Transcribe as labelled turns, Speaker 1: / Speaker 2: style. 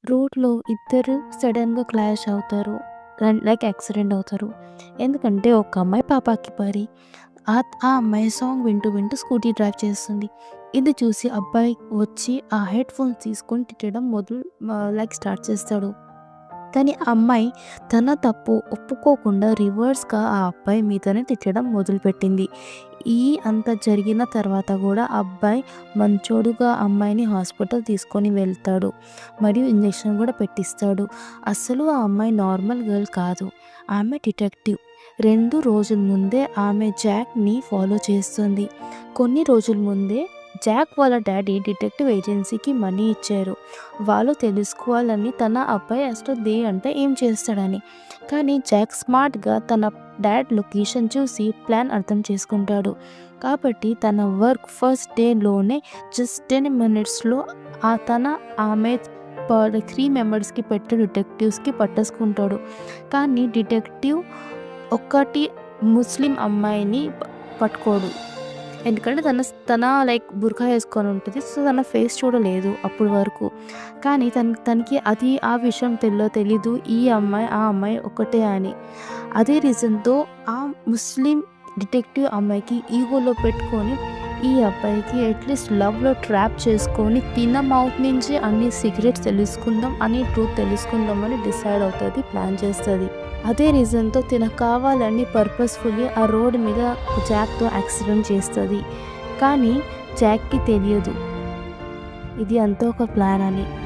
Speaker 1: రోడ్‌లో ఇద్దరు సడెన్‌గా క్లాష్ అవుతారు. లైక్ యాక్సిడెంట్ అవుతారు. ఎందుకంటే ఒక అమ్మాయి పాపాకి పడి ఆ అమ్మాయి సాంగ్ వింటూ వింటూ స్కూటీ డ్రైవ్ చేస్తుంది. ఇది చూసి అబ్బాయి వచ్చి ఆ హెడ్ ఫోన్స్ తీసుకొని తిట్టడం లైక్ స్టార్ట్ చేస్తాడు. కానీ ఆ అమ్మాయి తన తప్పు ఒప్పుకోకుండా రివర్స్‌గా ఆ అబ్బాయి మీదనే తిట్టడం మొదలుపెట్టింది. అంత జరిగిన తర్వాత కూడా అబ్బాయి మంచోడుగా అమ్మాయిని హాస్పిటల్ తీసుకొని వెళ్తాడు. మరియు ఇంజెక్షన్ కూడా పెట్టిస్తాడు. అస్సలు ఆ అమ్మాయి నార్మల్ గర్ల్ కాదు. ఆమె డిటెక్టివ్. 2 రోజుల ముందే ఆమె జాక్‌ని ఫాలో చేస్తుంది. కొన్ని రోజుల ముందే జాక్ వాళ్ళ డ్యాడీ డిటెక్టివ్ ఏజెన్సీకి మనీ ఇచ్చారు. వాళ్ళు తెలుసుకోవాలని తన అబ్బాయి అసలు అంటే ఏం చేస్తాడని. కానీ జాక్ స్మార్ట్‌గా తన డ్యాడ్ లొకేషన్ చూసి ప్లాన్ అర్థం చేసుకుంటాడు. కాబట్టి తన వర్క్ ఫస్ట్ డేలోనే జస్ట్ 10 మినిట్స్‌లో ఆమె 3 మెంబర్స్‌కి పెట్టే డిటెక్టివ్స్‌కి పట్టేసుకుంటాడు. కానీ డిటెక్టివ్ ఒక్కటి ముస్లిం అమ్మాయిని పట్టుకోడు. ఎందుకంటే తన లైక్ బుర్కా వేసుకొని ఉంటుంది. సో, తన ఫేస్ చూడలేదు అప్పటి వరకు. కానీ తనకి ఆ విషయం తెలీదు ఆ అమ్మాయి ఒకటే అని. అదే రీజన్‌తో ఆ ముస్లిం డిటెక్టివ్ అమ్మాయికి ఈగోలో పెట్టుకొని ఈ అబ్బాయికి అట్‌లీస్ట్ లవ్‌లో ట్రాప్ చేసుకొని తిన మౌత్ నుంచి అన్ని సీక్రెట్స్ తెలుసుకుందాం అని ట్రూత్ తెలుసుకుందామని డిసైడ్ అవుతది. ప్లాన్ చేస్తది. అదే రీజన్‌తో తినకు కావాలని పర్పస్‌ఫుల్లీ ఆ రోడ్ మీద జాక్‌తో యాక్సిడెంట్ చేస్తది. కానీ జాక్‌కి తెలియదు ఇది అంతా ఒక ప్లాన్ అని.